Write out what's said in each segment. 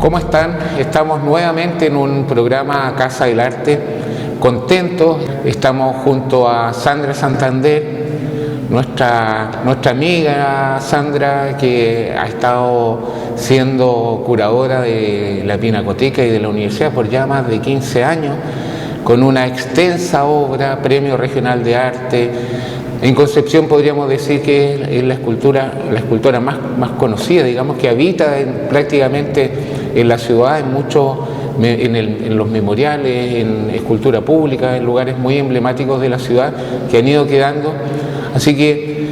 ¿Cómo están? Estamos nuevamente en un programa Casa del Arte, contentos. Estamos junto a Sandra Santander, nuestra amiga Sandra, que ha estado siendo curadora de la Pinacoteca y de la Universidad por ya más de 15 años, con una extensa obra, Premio Regional de Arte. En Concepción podríamos decir que es la escultora más conocida, digamos, que habita prácticamente en la ciudad, en los memoriales, en escultura pública, en lugares muy emblemáticos de la ciudad que han ido quedando. Así que,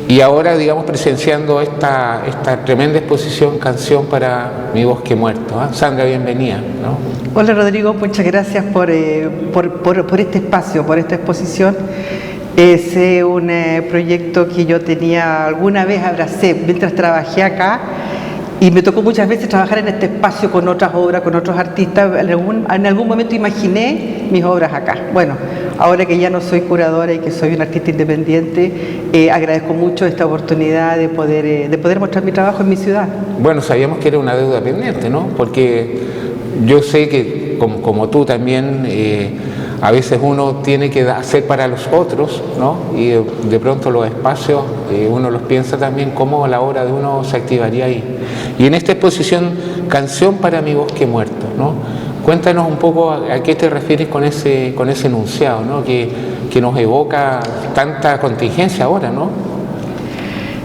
y ahora, digamos, presenciando esta tremenda exposición, Canción para mi bosque muerto. Sandra, bienvenida, ¿no? Hola Rodrigo, muchas gracias por este espacio, por esta exposición. Es un proyecto que yo alguna vez abracé mientras trabajé acá, y me tocó muchas veces trabajar en este espacio con otras obras, con otros artistas. En algún momento imaginé mis obras acá. Bueno, ahora que ya no soy curadora y que soy un artista independiente, agradezco mucho esta oportunidad de poder mostrar mi trabajo en mi ciudad. Bueno, sabíamos que era una deuda pendiente, ¿no? Porque yo sé que, como tú también, a veces uno tiene que hacer para los otros, ¿no? Y de pronto los espacios, uno los piensa también cómo la obra de uno se activaría ahí. Y en esta exposición, Canción para mi bosque muerto, ¿no? Cuéntanos un poco a qué te refieres con ese enunciado, ¿no? Que nos evoca tanta contingencia ahora, ¿no?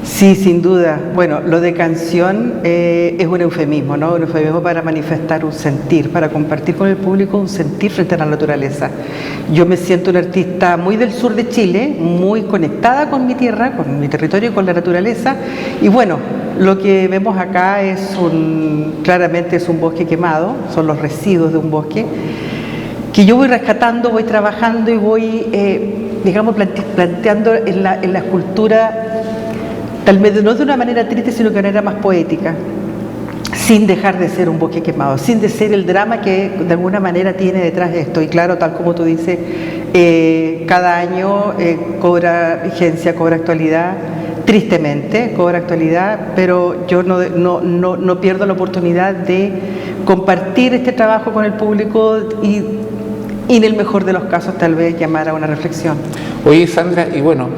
Sí, sin duda. Bueno, lo de canción es un eufemismo, ¿no? Un eufemismo para manifestar un sentir, para compartir con el público un sentir frente a la naturaleza. Yo me siento una artista muy del sur de Chile, muy conectada con mi tierra, con mi territorio y con la naturaleza. Y bueno, lo que vemos acá claramente es un bosque quemado, son los residuos de un bosque, que yo voy rescatando, voy trabajando y voy, digamos, planteando en la escultura, tal vez no de una manera triste, sino de una manera más poética, sin dejar de ser un bosque quemado, sin de ser el drama que de alguna manera tiene detrás de esto. Y claro, tal como tú dices, cada año cobra vigencia, cobra actualidad, tristemente cobra actualidad, pero yo no pierdo la oportunidad de compartir este trabajo con el público y en el mejor de los casos tal vez llamar a una reflexión. Oye, Sandra, y bueno,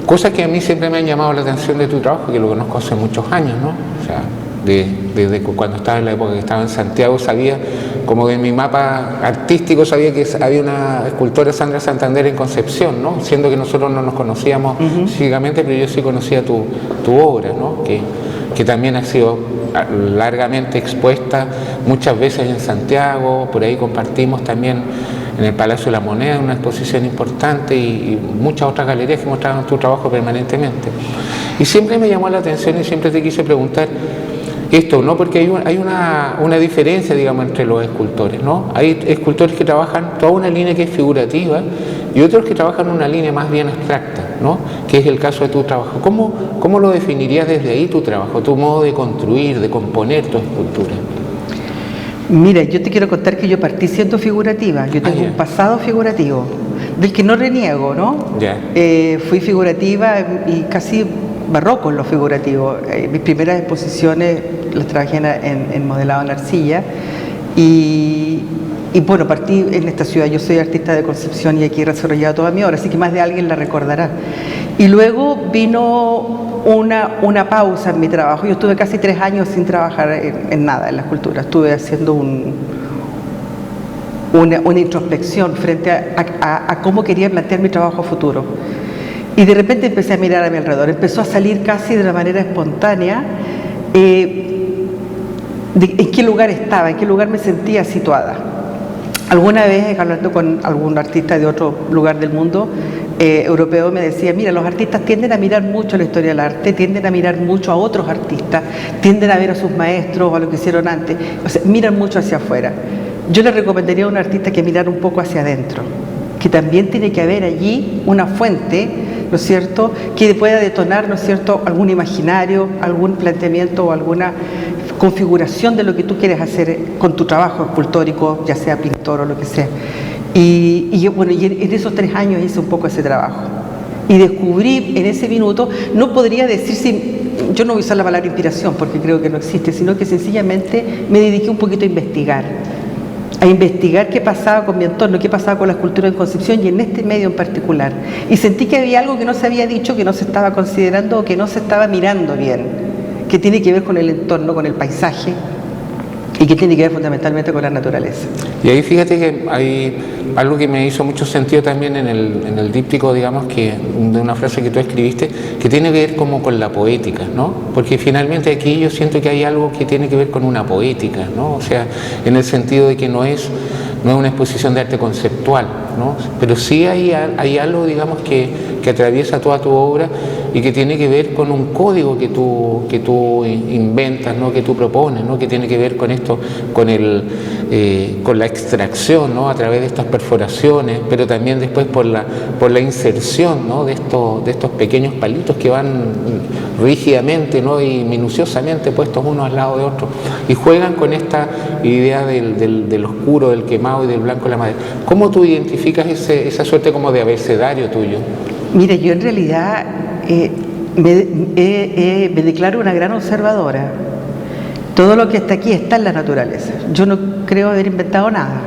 cosas que a mí siempre me han llamado la atención de tu trabajo, que lo conozco hace muchos años, ¿no? O sea, desde cuando estaba en la época que estaba en Santiago, sabía, como de mi mapa artístico, sabía que había una escultora, Sandra Santander, en Concepción, ¿no? Siendo que nosotros no nos conocíamos físicamente, pero yo sí conocía tu obra, ¿no? Que también ha sido largamente expuesta muchas veces en Santiago. Por ahí compartimos también en el Palacio de la Moneda una exposición importante y muchas otras galerías que mostraban tu trabajo permanentemente. Y siempre me llamó la atención y siempre te quise preguntar esto, ¿no? Porque hay una diferencia, digamos, entre los escultores, ¿no? Hay escultores que trabajan toda una línea que es figurativa y otros que trabajan una línea más bien abstracta, ¿no? Que es el caso de tu trabajo. ¿Cómo lo definirías desde ahí tu trabajo, tu modo de construir, de componer tu escultura? Mira, yo te quiero contar que yo partí siendo figurativa. Yo tengo un pasado figurativo, del que no reniego, ¿no? Fui figurativa y casi barroco en lo figurativo. Mis primeras exposiciones las trabajé en modelado en arcilla y bueno, partí en esta ciudad. Yo soy artista de Concepción y aquí he desarrollado toda mi obra, así que más de alguien la recordará. Y luego vino una pausa en mi trabajo. Yo estuve casi 3 años sin trabajar en nada, en la escultura. Estuve haciendo una introspección frente a cómo quería plantear mi trabajo futuro. Y de repente empecé a mirar a mi alrededor. Empezó a salir casi de una manera espontánea en qué lugar estaba, en qué lugar me sentía situada. Alguna vez, hablando con algún artista de otro lugar del mundo, europeo, me decía, mira, los artistas tienden a mirar mucho la historia del arte, tienden a mirar mucho a otros artistas, tienden a ver a sus maestros o a lo que hicieron antes, o sea, miran mucho hacia afuera. Yo le recomendaría a un artista que mirara un poco hacia adentro, que también tiene que haber allí una fuente, ¿no es cierto?, que pueda detonar, ¿no es cierto?, algún imaginario, algún planteamiento o alguna configuración de lo que tú quieres hacer con tu trabajo escultórico, ya sea pintor o lo que sea. Y bueno, y en esos 3 años hice un poco ese trabajo. Y descubrí en ese minuto, no podría decir si, yo no voy a usar la palabra inspiración porque creo que no existe, sino que sencillamente me dediqué un poquito a investigar qué pasaba con mi entorno, qué pasaba con la escultura en Concepción y en este medio en particular. Y sentí que había algo que no se había dicho, que no se estaba considerando o que no se estaba mirando bien, que tiene que ver con el entorno, con el paisaje y que tiene que ver fundamentalmente con la naturaleza. Y ahí fíjate que hay algo que me hizo mucho sentido también en el díptico, digamos, que de una frase que tú escribiste, que tiene que ver como con la poética, ¿no? Porque finalmente aquí yo siento que hay algo que tiene que ver con una poética, ¿no? O sea, en el sentido de que no es una exposición de arte conceptual, ¿no? Pero sí hay algo, digamos, que atraviesa toda tu obra y que tiene que ver con un código que tú inventas, ¿no? Que tú propones, ¿no? Que tiene que ver con esto, con la extracción, ¿no? A través de estas perforaciones, pero también después por la inserción, ¿no? de estos pequeños palitos que van rígidamente, ¿no? Y minuciosamente puestos unos al lado de otros y juegan con esta idea del oscuro, del quemado y del blanco de la madera. ¿Cómo tú identificas esa suerte como de abecedario tuyo? Mire, yo en realidad me declaro una gran observadora. Todo lo que está aquí está en la naturaleza. Yo no creo haber inventado nada.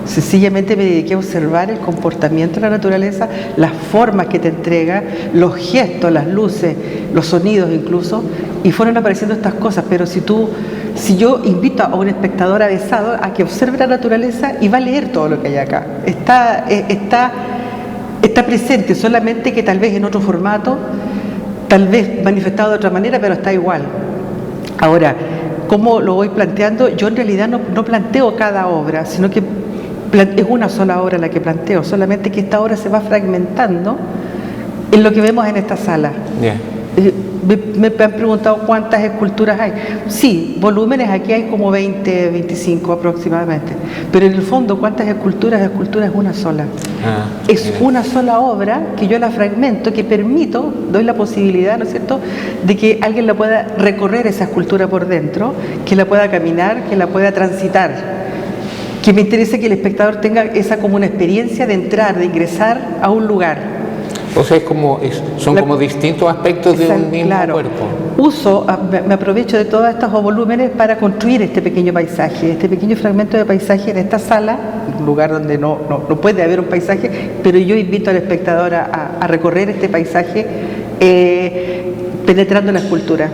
Sencillamente me dediqué a observar el comportamiento de la naturaleza, las formas que te entrega, los gestos, las luces, los sonidos incluso, y fueron apareciendo estas cosas. Pero si yo invito a un espectador avezado a que observe la naturaleza y va a leer todo lo que hay acá. Está presente, solamente que tal vez en otro formato, tal vez manifestado de otra manera, pero está igual. Ahora, ¿cómo lo voy planteando? Yo en realidad no planteo cada obra, sino que es una sola obra la que planteo, solamente que esta obra se va fragmentando en lo que vemos en esta sala. Yeah. Me han preguntado cuántas esculturas hay. Sí, volúmenes aquí hay como 20, 25 aproximadamente. Pero en el fondo, ¿cuántas esculturas? La escultura es una sola. Es una sola obra que yo la fragmento, que permito, doy la posibilidad, ¿no es cierto?, de que alguien la pueda recorrer esa escultura por dentro, que la pueda caminar, que la pueda transitar. Que me interesa que el espectador tenga esa como una experiencia de entrar, de ingresar a un lugar. O sea, son como distintos aspectos de un mismo cuerpo. Me aprovecho de todos estos volúmenes para construir este pequeño paisaje, este pequeño fragmento de paisaje en esta sala, un lugar donde no puede haber un paisaje, pero yo invito al espectador a recorrer este paisaje penetrando en la escultura.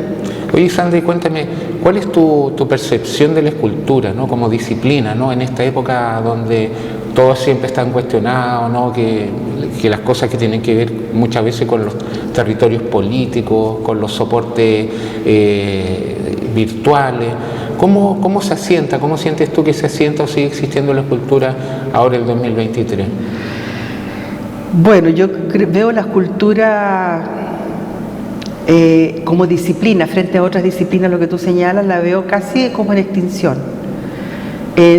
Oye, Sandra, cuéntame, ¿cuál es tu percepción de la escultura, ¿no? Como disciplina, ¿no? En esta época donde todos siempre están cuestionados, ¿no? Que las cosas que tienen que ver muchas veces con los territorios políticos, con los soportes virtuales. ¿Cómo se asienta? ¿Cómo sientes tú que se asienta o sigue existiendo la escultura ahora en el 2023? Bueno, yo veo la escultura como disciplina, frente a otras disciplinas, lo que tú señalas, la veo casi como en extinción.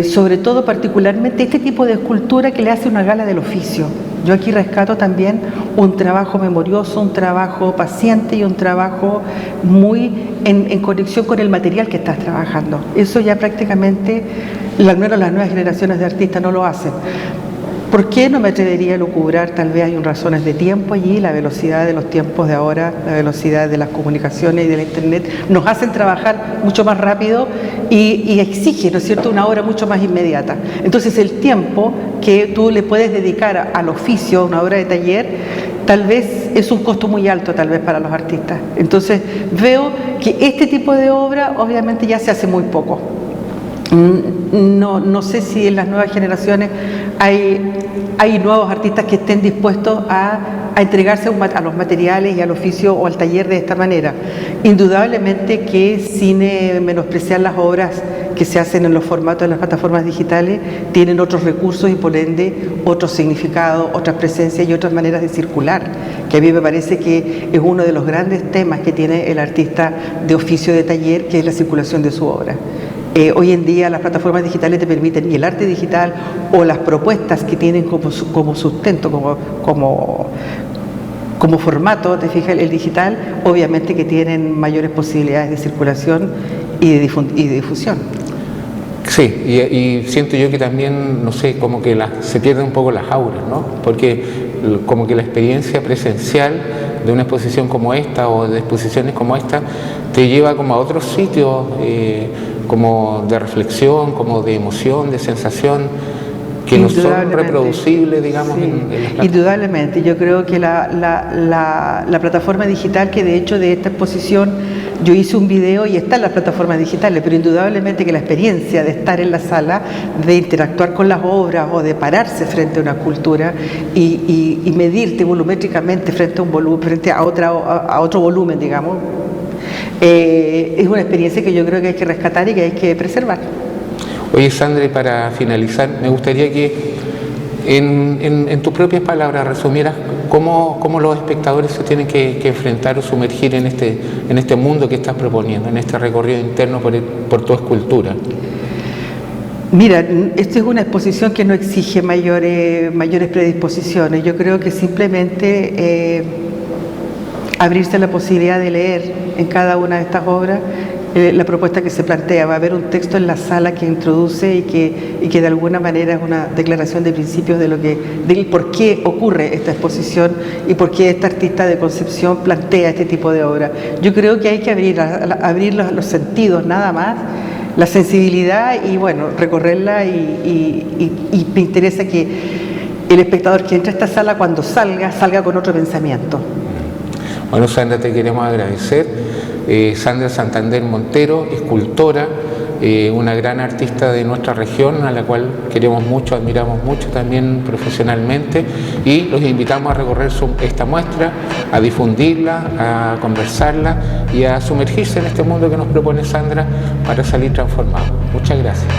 Sobre todo, particularmente, este tipo de escultura que le hace una gala del oficio. Yo aquí rescato también un trabajo memorioso, un trabajo paciente y un trabajo muy en conexión con el material que estás trabajando. Eso ya prácticamente, al menos las nuevas generaciones de artistas no lo hacen. ¿Por qué no me atrevería a lucubrar? Tal vez hay razones de tiempo allí, la velocidad de los tiempos de ahora, la velocidad de las comunicaciones y de la internet nos hacen trabajar mucho más rápido y exige, ¿no es cierto?, una obra mucho más inmediata. Entonces el tiempo que tú le puedes dedicar al oficio, a una obra de taller, tal vez es un costo muy alto tal vez para los artistas. Entonces veo que este tipo de obra obviamente ya se hace muy poco. No sé si en las nuevas generaciones hay nuevos artistas que estén dispuestos a entregarse a los materiales y al oficio o al taller de esta manera. Indudablemente que sin menospreciar las obras que se hacen en los formatos de las plataformas digitales, tienen otros recursos y por ende otros significados, otras presencias y otras maneras de circular, que a mí me parece que es uno de los grandes temas que tiene el artista de oficio de taller, que es la circulación de su obra. Hoy en día las plataformas digitales te permiten, y el arte digital o las propuestas que tienen como sustento, como formato, te fijas, el digital, obviamente que tienen mayores posibilidades de circulación y de difusión. Sí, y siento yo que también, no sé, como que se pierden un poco las auras, ¿no? Porque como que la experiencia presencial de una exposición como esta o de exposiciones como esta te lleva como a otros sitios, como de reflexión, como de emoción, de sensación, que no son reproducibles, digamos, sí, en las indudablemente. Yo creo que la plataforma digital, que de hecho de esta exposición yo hice un video y está en las plataformas digitales, pero indudablemente que la experiencia de estar en la sala, de interactuar con las obras o de pararse frente a una escultura y medirte volumétricamente frente a un volumen, frente a otro volumen, digamos, es una experiencia que yo creo que hay que rescatar y que hay que preservar. Oye, Sandra, para finalizar, me gustaría que en tus propias palabras resumieras cómo los espectadores se tienen que enfrentar o sumergir en este mundo que estás proponiendo, en este recorrido interno por tu escultura. Mira, esta es una exposición que no exige mayores predisposiciones. Yo creo que simplemente abrirse a la posibilidad de leer en cada una de estas obras la propuesta que se plantea. Va a haber un texto en la sala que introduce y que de alguna manera es una declaración de principios del por qué ocurre esta exposición y por qué esta artista de Concepción plantea este tipo de obra. Yo creo que hay que abrir los sentidos nada más, la sensibilidad y bueno, recorrerla y me interesa que el espectador que entra a esta sala cuando salga con otro pensamiento. Bueno, Sandra, te queremos agradecer. Sandra Santander Montero, escultora, una gran artista de nuestra región, a la cual queremos mucho, admiramos mucho también profesionalmente, y los invitamos a recorrer esta muestra, a difundirla, a conversarla y a sumergirse en este mundo que nos propone Sandra para salir transformados. Muchas gracias.